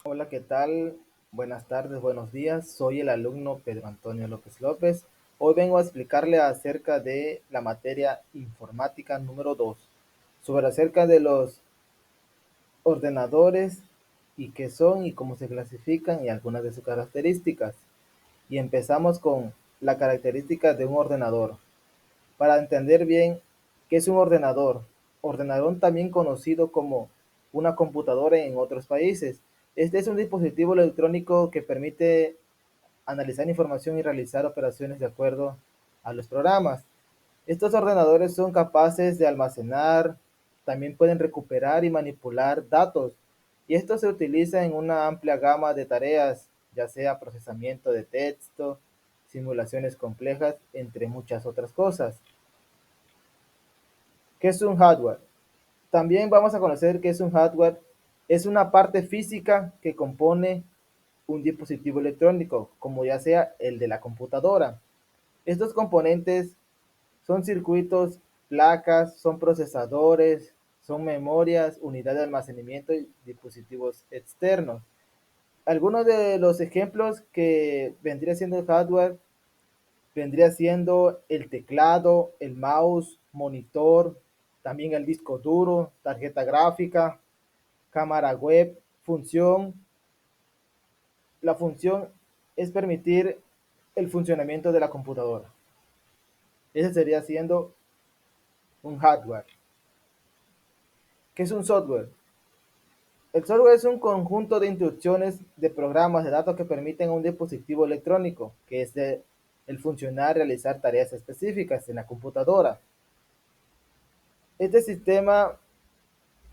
Hola, ¿qué tal? Buenas tardes, buenos días. Soy el alumno Pedro Antonio López López. Hoy vengo a explicarle acerca de la materia informática número 2, sobre acerca de los ordenadores y qué son y cómo se clasifican y algunas de sus características. Y empezamos con la característica de un ordenador. Para entender bien qué es un ordenador, ordenador también conocido como una computadora en otros países. Este es un dispositivo electrónico que permite analizar información y realizar operaciones de acuerdo a los programas. Estos ordenadores son capaces de almacenar, también pueden recuperar y manipular datos, y esto se utiliza en una amplia gama de tareas, ya sea procesamiento de texto, simulaciones complejas, entre muchas otras cosas. ¿Qué es un hardware? También vamos a conocer qué es un hardware. Es una parte física que compone un dispositivo electrónico, como ya sea el de la computadora. Estos componentes son circuitos, placas, son procesadores, son memorias, unidades de almacenamiento y dispositivos externos. Algunos de los ejemplos que vendría siendo el hardware vendría siendo el teclado, el mouse, monitor, también el disco duro, tarjeta gráfica, cámara web, función. La función es permitir el funcionamiento de la computadora. Ese sería siendo un hardware. ¿Qué es un software? El software es un conjunto de instrucciones de programas de datos que permiten a un dispositivo electrónico, que es el funcionar, realizar tareas específicas en la computadora. Este sistema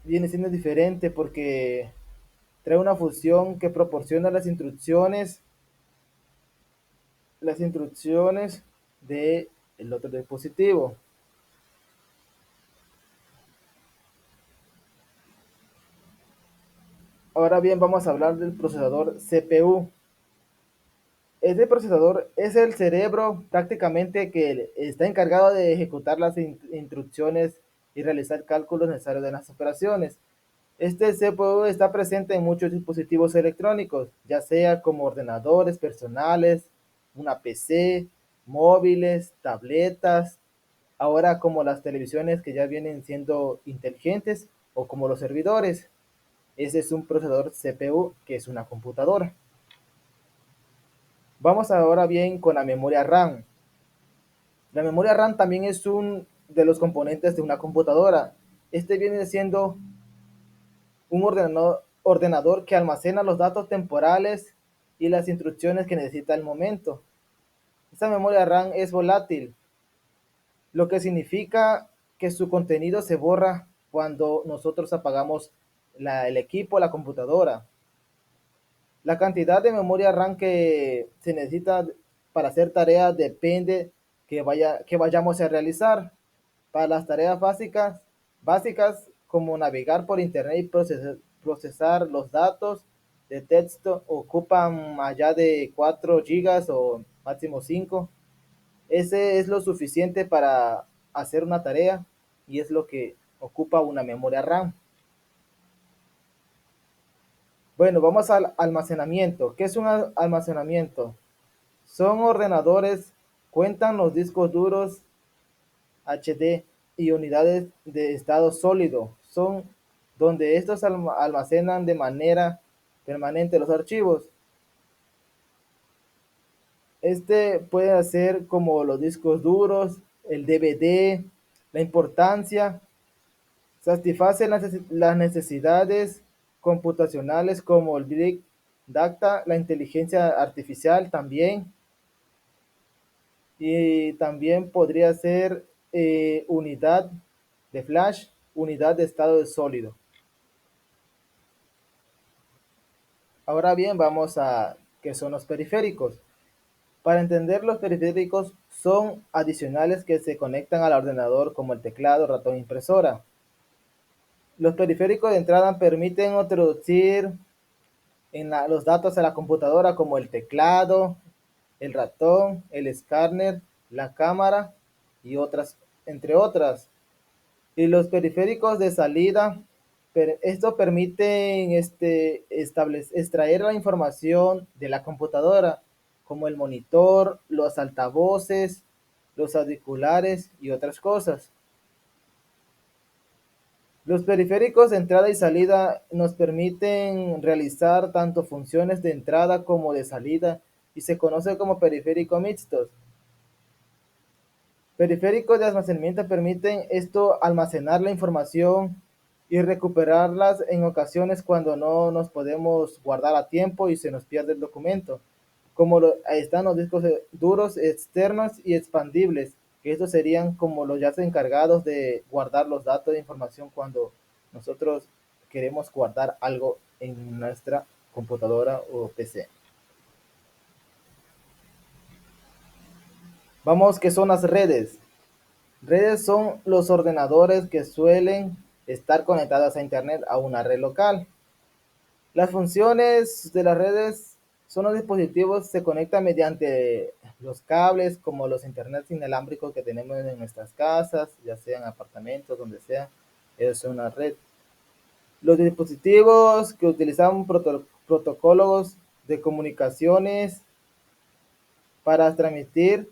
viene siendo diferente porque trae una función que proporciona las instrucciones de el otro dispositivo. Ahora bien, vamos a hablar del procesador CPU. Este procesador es el cerebro prácticamente que está encargado de ejecutar las instrucciones y realizar cálculos necesarios de las operaciones. Este CPU está presente en muchos dispositivos electrónicos, ya sea como ordenadores personales, una PC, móviles, tabletas, ahora como las televisiones que ya vienen siendo inteligentes o como los servidores. Ese es un procesador CPU que es una computadora. Vamos ahora bien con la memoria RAM. La memoria RAM también es un de los componentes de una computadora. Este viene siendo un ordenador que almacena los datos temporales y las instrucciones que necesita el momento. Esta memoria RAM es volátil, lo que significa que su contenido se borra cuando nosotros apagamos el equipo, la computadora. La cantidad de memoria RAM que se necesita para hacer tareas depende que vayamos a realizar. Para las tareas básicas como navegar por internet y procesar los datos de texto ocupan allá de 4 gigas o máximo 5. Ese es lo suficiente para hacer una tarea y es lo que ocupa una memoria RAM. Bueno, vamos al almacenamiento. ¿Qué es un almacenamiento? Son ordenadores, cuentan los discos duros HD y unidades de estado sólido. Son donde estos almacenan de manera permanente los archivos. Este puede ser como los discos duros, el DVD, la importancia, satisface las necesidades computacionales como el Big Data, la inteligencia artificial también, y también podría ser unidad de flash, unidad de estado sólido. Ahora bien, vamos a qué son los periféricos. Para entender, los periféricos son adicionales que se conectan al ordenador como el teclado, ratón, impresora. Los periféricos de entrada permiten introducir los datos a la computadora como el teclado, el ratón, el escáner, la cámara y otras, entre otras. Y los periféricos de salida Esto permite extraer la información de la computadora, como el monitor, los altavoces, los auriculares y otras cosas. Los periféricos de entrada y salida nos permiten realizar tanto funciones de entrada como de salida y se conoce como periférico mixtos. Periféricos de almacenamiento permiten esto almacenar la información y recuperarlas en ocasiones cuando no nos podemos guardar a tiempo y se nos pierde el documento. Ahí están los discos duros externos y expandibles, que estos serían como los ya encargados de guardar los datos de información cuando nosotros queremos guardar algo en nuestra computadora o PC. Vamos, ¿qué son las redes? Redes son los ordenadores que suelen estar conectados a Internet a una red local. Las funciones de las redes son los dispositivos que se conectan mediante los cables, como los Internet inalámbricos que tenemos en nuestras casas, ya sean apartamentos, donde sea. Eso es una red. Los dispositivos que utilizan protocolos de comunicaciones para transmitir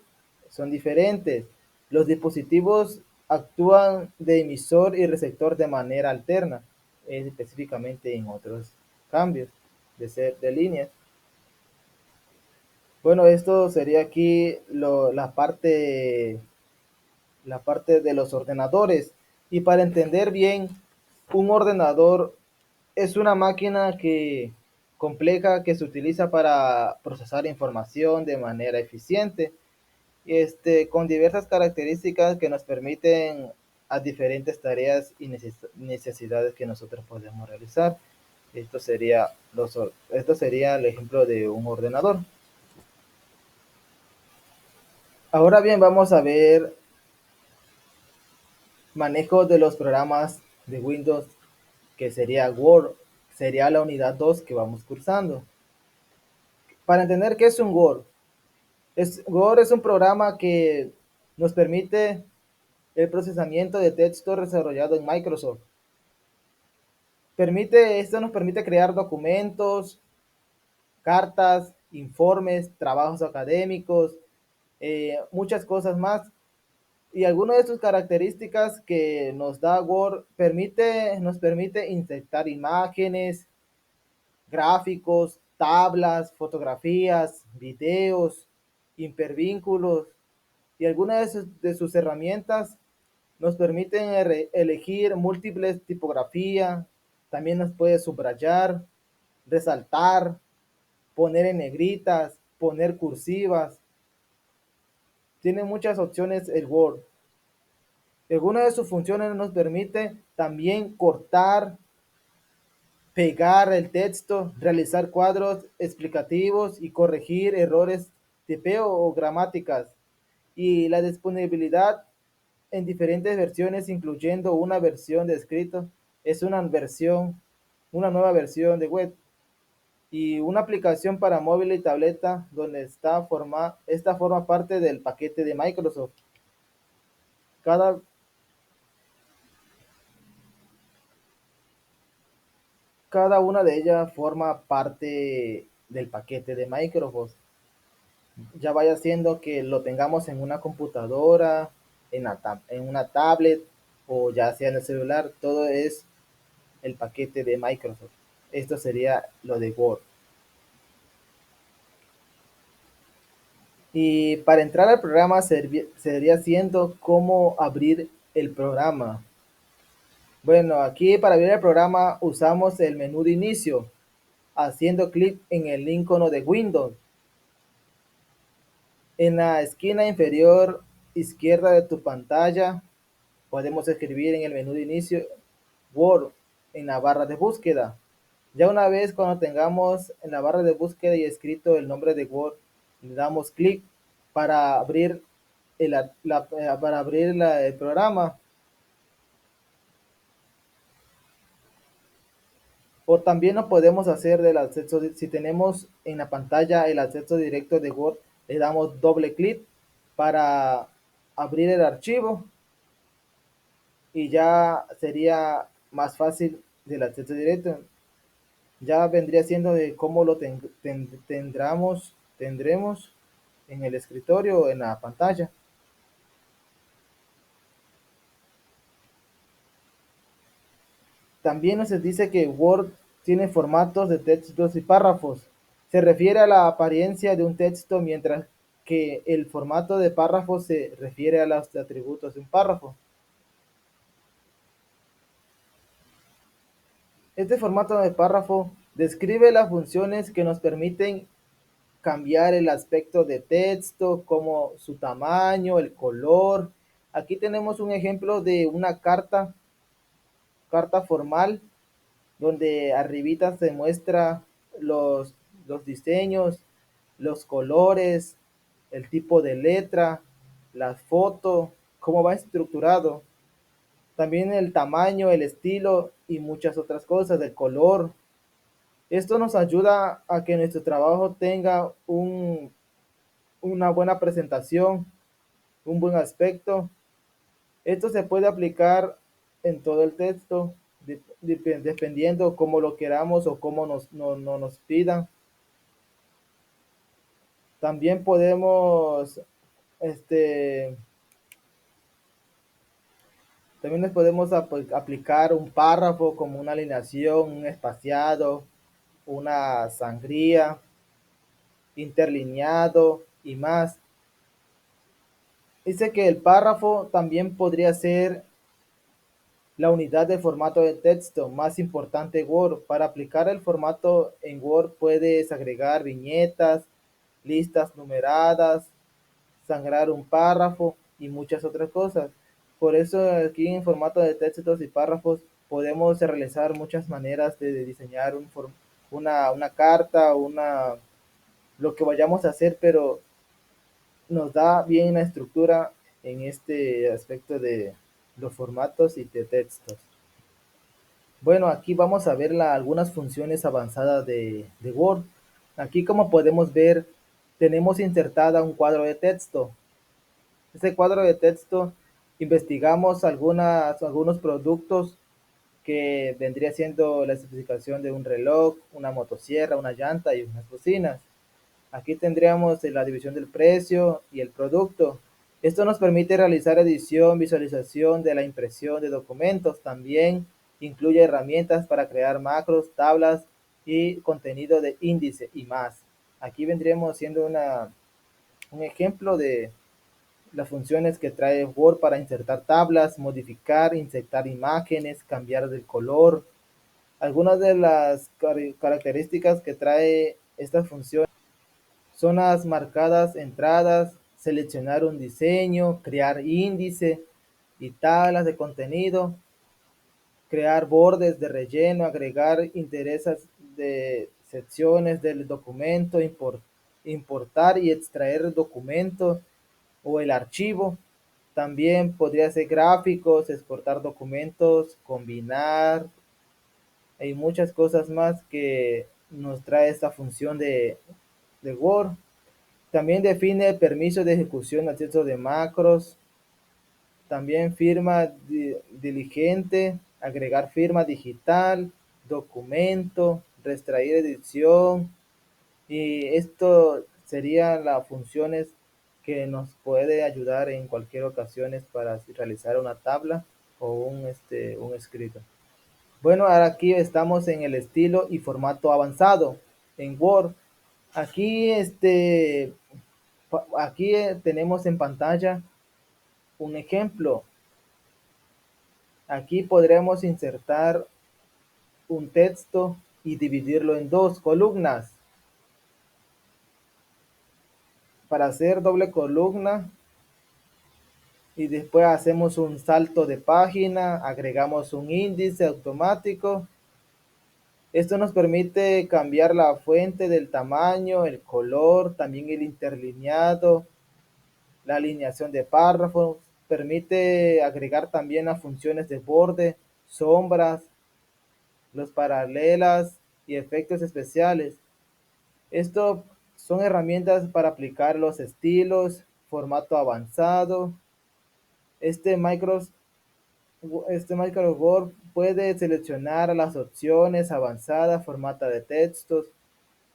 son diferentes. Los dispositivos actúan de emisor y receptor de manera alterna, específicamente en otros cambios de líneas. Bueno, esto sería aquí la parte de los ordenadores. Y para entender bien, un ordenador es una máquina compleja que se utiliza para procesar información de manera eficiente, con diversas características que nos permiten a diferentes tareas y necesidades que nosotros podemos realizar. Esto sería el ejemplo de un ordenador. Ahora bien, vamos a ver manejo de los programas de Windows, que sería Word, sería la unidad 2 que vamos cursando. Para entender qué es un Word, Word es un programa que nos permite el procesamiento de texto desarrollado en Microsoft. Esto nos permite crear documentos, cartas, informes, trabajos académicos, muchas cosas más. Y algunas de sus características que nos da Word nos permite insertar imágenes, gráficos, tablas, fotografías, videos, hipervínculos y algunas de sus herramientas nos permiten elegir múltiples tipografías, también nos puede subrayar, resaltar, poner en negritas, poner cursivas. Tiene muchas opciones el Word. Alguna de sus funciones nos permite también cortar, pegar el texto, realizar cuadros explicativos y corregir errores tipeo o gramáticas. Y la disponibilidad en diferentes versiones, incluyendo una versión de escrito, es una nueva versión de web y una aplicación para móvil y tableta donde esta forma parte del paquete de Microsoft. Cada, cada una de ellas forma parte del paquete de Microsoft. Ya vaya siendo que lo tengamos en una computadora, en una tablet o ya sea en el celular, todo es el paquete de Microsoft. Esto sería lo de Word. Y para entrar al programa sería siendo cómo abrir el programa. Bueno, aquí para abrir el programa usamos el menú de inicio, haciendo clic en el icono de Windows. En la esquina inferior izquierda de tu pantalla podemos escribir en el menú de inicio Word en la barra de búsqueda. Ya una vez cuando tengamos en la barra de búsqueda y escrito el nombre de Word, le damos clic para abrir el programa. O también lo podemos hacer del acceso, si tenemos en la pantalla el acceso directo de Word, le damos doble clic para abrir el archivo y ya sería más fácil del acceso directo. Ya vendría siendo de cómo lo tendremos en el escritorio o en la pantalla. También nos dice que Word tiene formatos de textos y párrafos. Se refiere a la apariencia de un texto, mientras que el formato de párrafo se refiere a los atributos de un párrafo. Este formato de párrafo describe las funciones que nos permiten cambiar el aspecto de texto, como su tamaño, el color. Aquí tenemos un ejemplo de una carta formal, donde arribita se muestra los, los diseños, los colores, el tipo de letra, las fotos, cómo va estructurado. También el tamaño, el estilo y muchas otras cosas, el color. Esto nos ayuda a que nuestro trabajo tenga una buena presentación, un buen aspecto. Esto se puede aplicar en todo el texto, dependiendo cómo lo queramos o cómo no nos pidan. También podemos, este, también les podemos aplicar un párrafo como una alineación, un espaciado, una sangría, interlineado y más. Dice que el párrafo también podría ser la unidad de formato de texto más importante en Word. Para aplicar el formato en Word puedes agregar viñetas, listas numeradas, sangrar un párrafo y muchas otras cosas. Por eso aquí en formato de textos y párrafos podemos realizar muchas maneras de diseñar una carta, lo que vayamos a hacer, pero nos da bien la estructura en este aspecto de los formatos y de textos. Bueno, aquí vamos a ver algunas funciones avanzadas de Word. Aquí, como podemos ver, tenemos insertada un cuadro de texto. Este cuadro de texto investigamos algunos productos que vendría siendo la especificación de un reloj, una motosierra, una llanta y unas bocinas. Aquí tendríamos la división del precio y el producto. Esto nos permite realizar edición, visualización de la impresión de documentos. También incluye herramientas para crear macros, tablas y contenido de índice y más. Aquí vendríamos siendo un ejemplo de las funciones que trae Word para insertar tablas, modificar, insertar imágenes, cambiar de color. Algunas de las características que trae esta función: zonas marcadas, entradas, seleccionar un diseño, crear índice y tablas de contenido, crear bordes de relleno, agregar intereses de secciones del documento, importar y extraer el documento o el archivo. También podría ser gráficos, exportar documentos, combinar y muchas cosas más que nos trae esta función de Word. También define permisos de ejecución, acceso de macros. También firma diligente, agregar firma digital, documento, extraer edición. Y esto serían las funciones que nos puede ayudar en cualquier ocasión para realizar una tabla o un escrito. Bueno, ahora aquí estamos en el estilo y formato avanzado en Word. Aquí, aquí tenemos en pantalla un ejemplo. Aquí podremos insertar un texto y dividirlo en dos columnas. Para hacer doble columna y después hacemos un salto de página, agregamos un índice automático. Esto nos permite cambiar la fuente del tamaño, el color, también el interlineado, la alineación de párrafos. Permite agregar también las funciones de borde, sombras, los paralelas y efectos especiales. Esto son herramientas para aplicar los estilos, formato avanzado. Este Microsoft Word puede seleccionar las opciones avanzadas, formata de textos.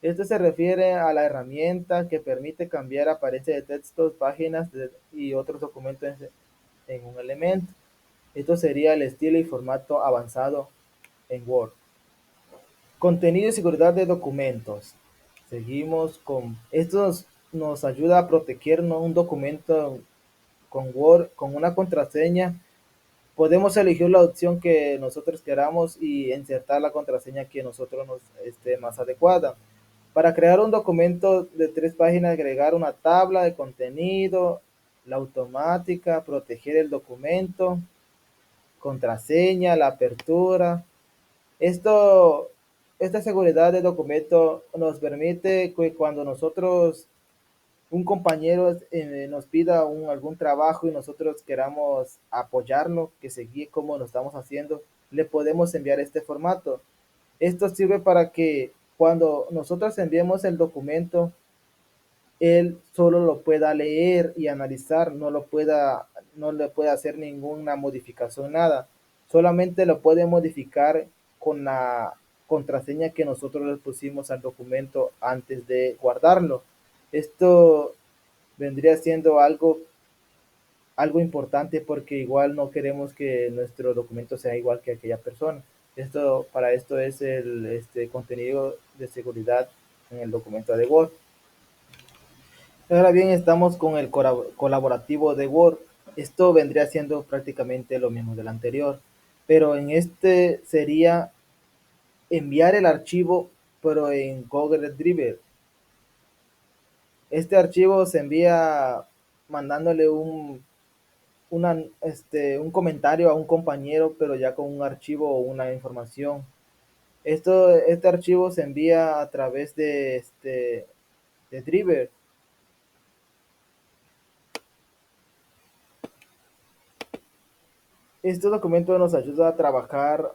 Esto se refiere a la herramienta que permite cambiar apariencia de textos, y otros documentos en un elemento. Esto sería el estilo y formato avanzado en Word. Contenido y seguridad de documentos. Seguimos con esto. Nos ayuda a protegernos un documento con Word con una contraseña. Podemos elegir la opción que nosotros queramos y insertar la contraseña que nosotros nos esté más adecuada. Para crear un documento de 3 páginas, agregar una tabla de contenido, la automática, proteger el documento, contraseña, la apertura. Esto, esta seguridad de documento nos permite que cuando un compañero nos pida algún trabajo y nosotros queramos apoyarlo, que se guíe como lo estamos haciendo, le podemos enviar este formato. Esto sirve para que cuando nosotros enviemos el documento, él solo lo pueda leer y analizar, no le pueda hacer ninguna modificación, nada. Solamente lo puede modificar con la contraseña que nosotros le pusimos al documento antes de guardarlo. Esto vendría siendo algo importante porque igual no queremos que nuestro documento sea igual que aquella persona. Para esto es el contenido de seguridad en el documento de Word. Ahora bien, estamos con el colaborativo de Word. Esto vendría siendo prácticamente lo mismo del anterior, pero en este sería enviar el archivo, pero en Google Drive. Este archivo se envía mandándole un comentario a un compañero, pero ya con un archivo o una información. Este archivo se envía a través de Drive. Este documento nos ayuda a trabajar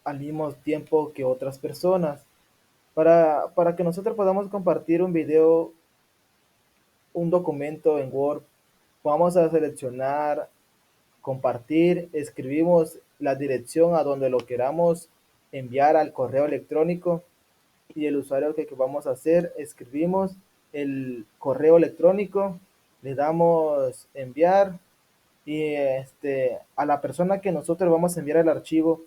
al mismo tiempo que otras personas. Para que nosotros podamos compartir un video, un documento en Word, vamos a seleccionar, compartir, escribimos la dirección a donde lo queramos enviar al correo electrónico y el usuario que vamos a hacer, escribimos el correo electrónico, le damos enviar y a la persona que nosotros vamos a enviar el archivo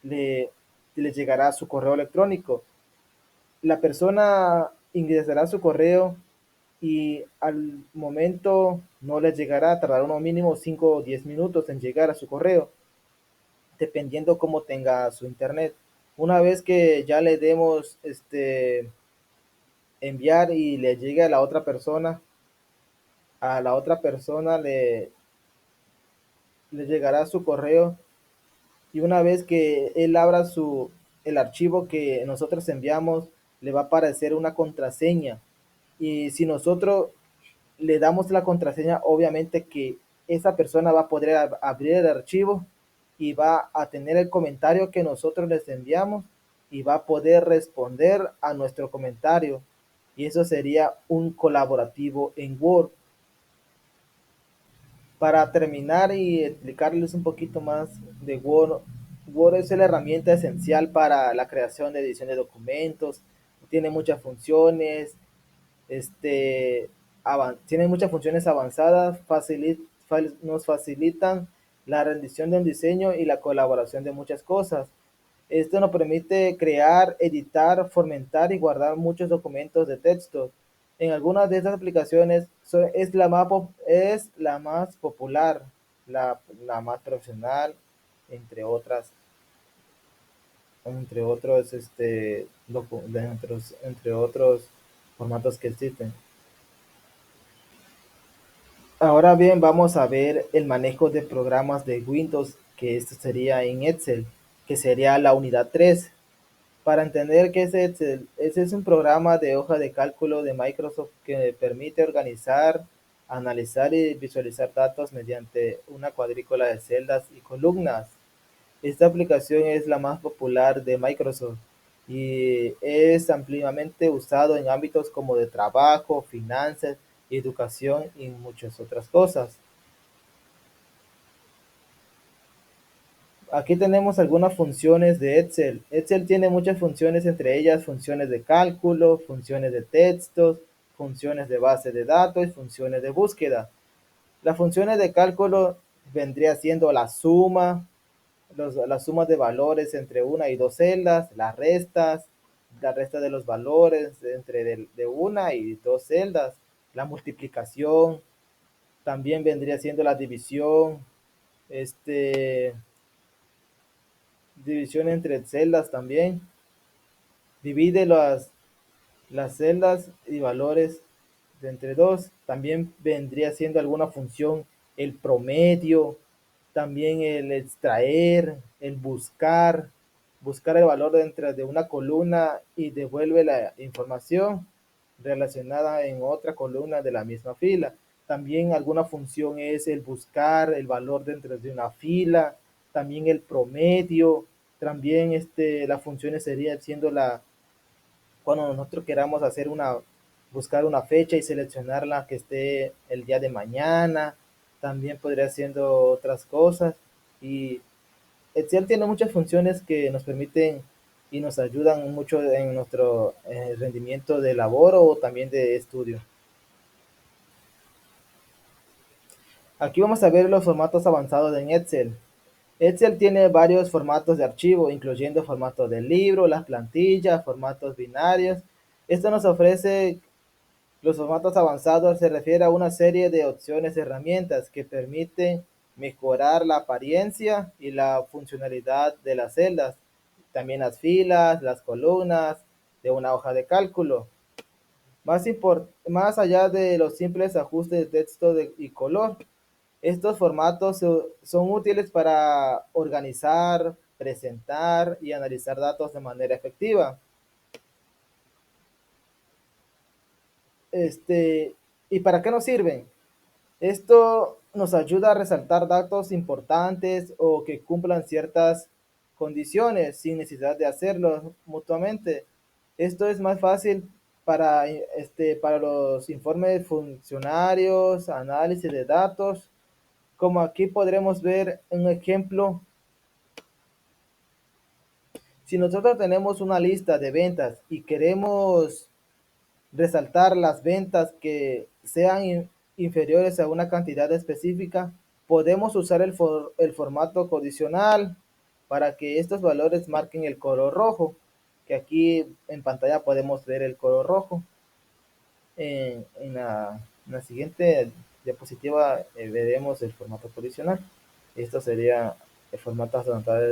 le, le llegará su correo electrónico. La persona ingresará su correo y al momento no le llegará, tardará unos mínimo 5 o 10 minutos en llegar a su correo, dependiendo cómo tenga su internet. Una vez que ya le demos enviar y le llegue a la otra persona le llegará su correo y una vez que él abra el archivo que nosotros enviamos, le va a aparecer una contraseña. Y si nosotros le damos la contraseña, obviamente que esa persona va a poder abrir el archivo y va a tener el comentario que nosotros les enviamos y va a poder responder a nuestro comentario. Y eso sería un colaborativo en Word. Para terminar y explicarles un poquito más de Word, Word es la herramienta esencial para la creación de edición de documentos. Tiene muchas funciones, este, tiene muchas funciones avanzadas, nos facilitan la rendición de un diseño y la colaboración de muchas cosas. Esto nos permite crear, editar, fomentar y guardar muchos documentos de texto. En algunas de estas aplicaciones es la más popular, la más profesional, entre otras, entre otros, entre otros formatos que existen. Ahora bien, vamos a ver el manejo de programas de Windows, que esto sería en Excel, que sería la unidad 3. Para entender qué es Excel, ese es un programa de hoja de cálculo de Microsoft que permite organizar, analizar y visualizar datos mediante una cuadrícula de celdas y columnas. Esta aplicación es la más popular de Microsoft y es ampliamente usado en ámbitos como de trabajo, finanzas, educación y muchas otras cosas. Aquí tenemos algunas funciones de Excel. Excel tiene muchas funciones, entre ellas funciones de cálculo, funciones de textos, funciones de base de datos y funciones de búsqueda. Las funciones de cálculo vendría siendo las sumas de valores entre una y dos celdas, la resta de los valores entre de una y dos celdas, la multiplicación, también vendría siendo la división, este, división entre celdas también, divide las celdas y valores de entre dos, también vendría siendo alguna función el promedio, también el extraer, el buscar el valor dentro de una columna y devuelve la información relacionada en otra columna de la misma fila. También alguna función es el buscar el valor dentro de una fila, también el promedio, también las funciones serían siendo cuando nosotros queramos buscar una fecha y seleccionar la que esté el día de mañana, también podría siendo otras cosas. Y Excel tiene muchas funciones que nos permiten y nos ayudan mucho en nuestro rendimiento de labor o también de estudio. Aquí vamos a ver los formatos avanzados en Excel. Excel tiene varios formatos de archivo, incluyendo formatos de libro, las plantillas, formatos binarios. Esto nos ofrece los formatos avanzados, se refiere a una serie de opciones y herramientas que permiten mejorar la apariencia y la funcionalidad de las celdas, también las filas, las columnas de una hoja de cálculo. Más allá de los simples ajustes de texto y color, estos formatos son útiles para organizar, presentar y analizar datos de manera efectiva. Este, ¿Y para qué nos sirven? Esto nos ayuda a resaltar datos importantes o que cumplan ciertas condiciones sin necesidad de hacerlo mutuamente. Esto es más fácil para los informes funcionarios, análisis de datos, como aquí podremos ver un ejemplo. Si nosotros tenemos una lista de ventas y queremos resaltar las ventas que sean inferiores a una cantidad específica, podemos usar el formato condicional para que estos valores marquen el color rojo, que aquí en pantalla podemos ver el color rojo. En la siguiente diapositiva veremos el formato condicional. Esto sería el formato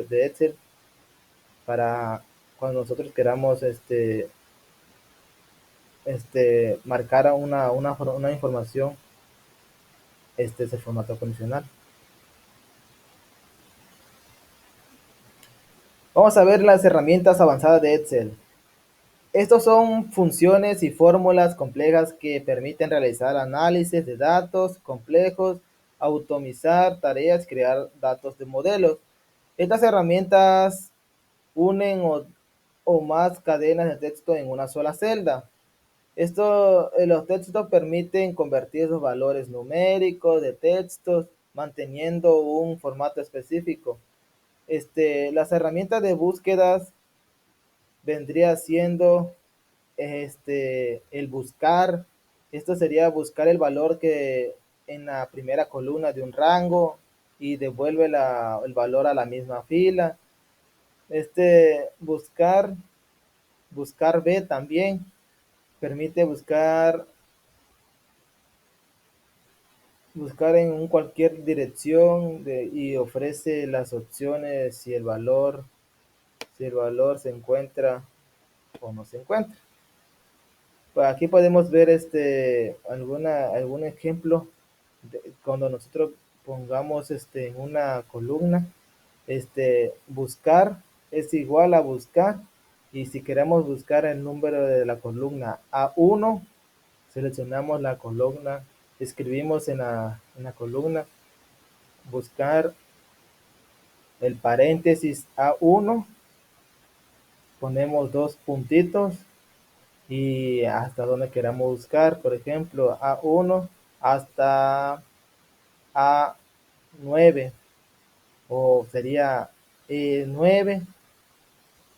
de Excel para cuando nosotros queramos marcar una información, este es el formato condicional. Vamos a ver las herramientas avanzadas de Excel. Estos son funciones y fórmulas complejas que permiten realizar análisis de datos complejos, automatizar tareas, crear datos de modelos. Estas herramientas unen o más cadenas de texto en una sola celda. Los textos permiten convertir los valores numéricos de textos manteniendo un formato específico. Las herramientas de búsquedas vendría siendo el buscar. Esto sería buscar el valor que en la primera columna de un rango y devuelve el valor a la misma fila. Buscar B también permite buscar en cualquier dirección y ofrece las opciones si el valor se encuentra o no se encuentra. Pues aquí podemos ver algún ejemplo cuando nosotros pongamos en una columna, buscar es igual a buscar, y si queremos buscar el número de la columna A1, seleccionamos la columna, escribimos en la columna buscar el paréntesis A1, ponemos dos puntitos y hasta donde queramos buscar, por ejemplo, A1 hasta A9, o sería 9,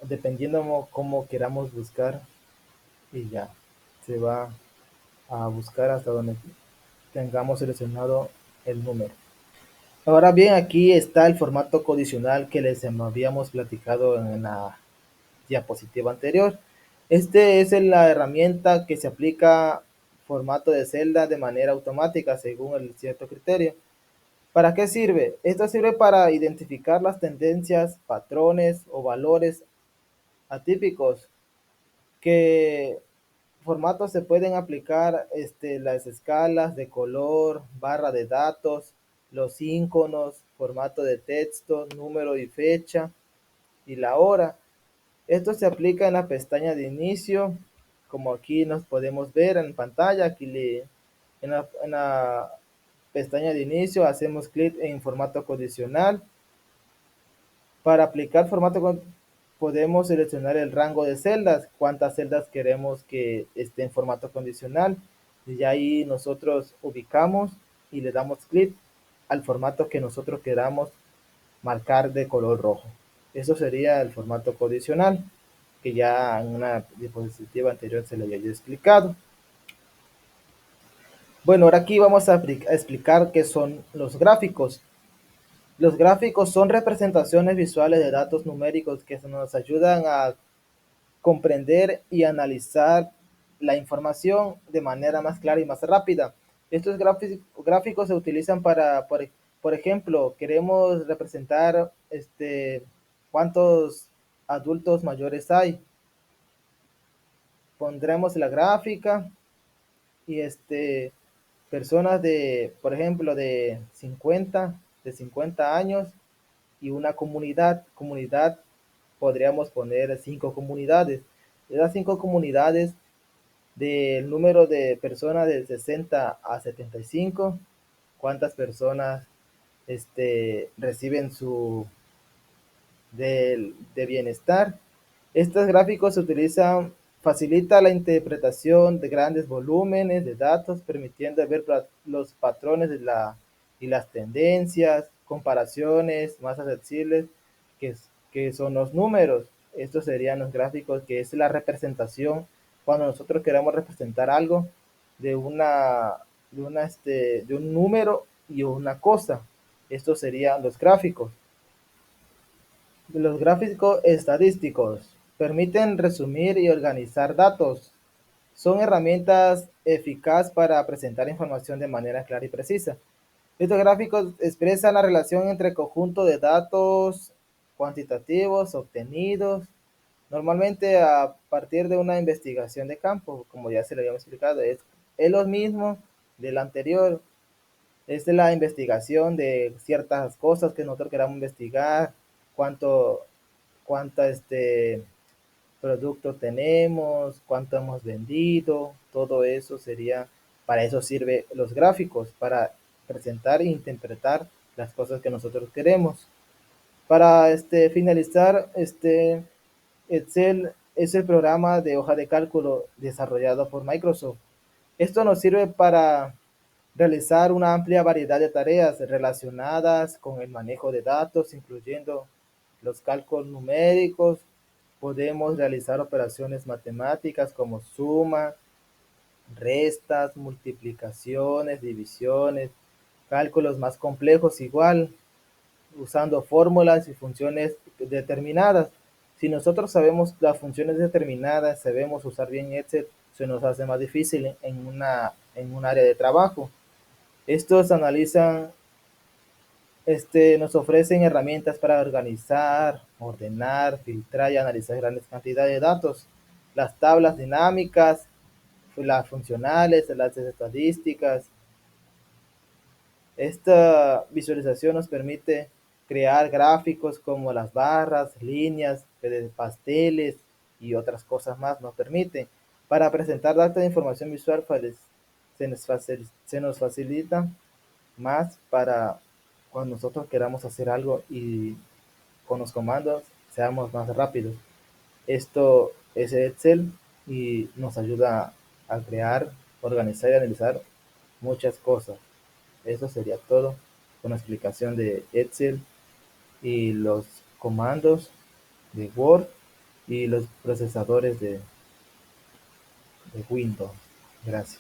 dependiendo cómo queramos buscar, y ya se va a buscar hasta donde tengamos seleccionado el número. Ahora bien, aquí está el formato condicional que les habíamos platicado en la diapositiva anterior. Este es la herramienta que se aplica formato de celda de manera automática según el cierto criterio. ¿Para qué sirve? Esto sirve para identificar las tendencias, patrones o valores atípicos que formatos se pueden aplicar, las escalas de color, barra de datos, los iconos, formato de texto, número y fecha y la hora. Esto se aplica en la pestaña de inicio, como aquí nos podemos ver en pantalla. Aquí en la pestaña de inicio hacemos clic en formato condicional. Para aplicar formato podemos seleccionar el rango de celdas, cuántas celdas queremos que esté en formato condicional, y ahí nosotros ubicamos y le damos clic al formato que nosotros queramos marcar de color rojo. Eso sería el formato condicional, que ya en una diapositiva anterior se le había explicado. Bueno, ahora aquí vamos a explicar qué son los gráficos. Los gráficos son representaciones visuales de datos numéricos que nos ayudan a comprender y analizar la información de manera más clara y más rápida. Estos gráficos se utilizan para, por ejemplo, queremos representar cuántos adultos mayores hay. Pondremos la gráfica y personas de, por ejemplo, de 50 años y una comunidad, podríamos poner 5 comunidades. De las 5 comunidades, del número de personas de 60 a 75, cuántas personas reciben de bienestar. Estos gráficos se utilizan, facilita la interpretación de grandes volúmenes de datos, permitiendo ver los patrones y las tendencias, comparaciones más accesibles que son los números. Estos serían los gráficos, que es la representación cuando nosotros queremos representar algo de de un número y una cosa. Estos serían los gráficos. Los gráficos estadísticos permiten resumir y organizar datos. Son herramientas eficaces para presentar información de manera clara y precisa. Estos gráficos expresan la relación entre conjunto de datos cuantitativos obtenidos, normalmente a partir de una investigación de campo, como ya se le había explicado. Es lo mismo del anterior. Es de la investigación de ciertas cosas que nosotros queramos investigar, cuánto, cuánta producto tenemos, cuánto hemos vendido, todo eso sería, para eso sirve los gráficos, para presentar e interpretar las cosas que nosotros queremos. Para finalizar, Excel es el programa de hoja de cálculo desarrollado por Microsoft. Esto nos sirve para realizar una amplia variedad de tareas relacionadas con el manejo de datos, incluyendo los cálculos numéricos. Podemos realizar operaciones matemáticas como suma, restas, multiplicaciones, divisiones, cálculos más complejos igual, usando fórmulas y funciones determinadas. Si nosotros sabemos las funciones determinadas, sabemos usar bien Excel, se nos hace más difícil en un área de trabajo. Estos analizan, nos ofrecen herramientas para organizar, ordenar, filtrar y analizar grandes cantidades de datos. Las tablas dinámicas, las funcionales, las estadísticas. Esta visualización nos permite crear gráficos como las barras, líneas, pasteles y otras cosas más. Nos permite para presentar datos de información visual, pues, se nos facilita más para cuando nosotros queramos hacer algo y con los comandos seamos más rápidos. Esto es Excel y nos ayuda a crear, organizar y analizar muchas cosas. Eso sería todo con la explicación de Excel y los comandos de Word y los procesadores de Windows. Gracias.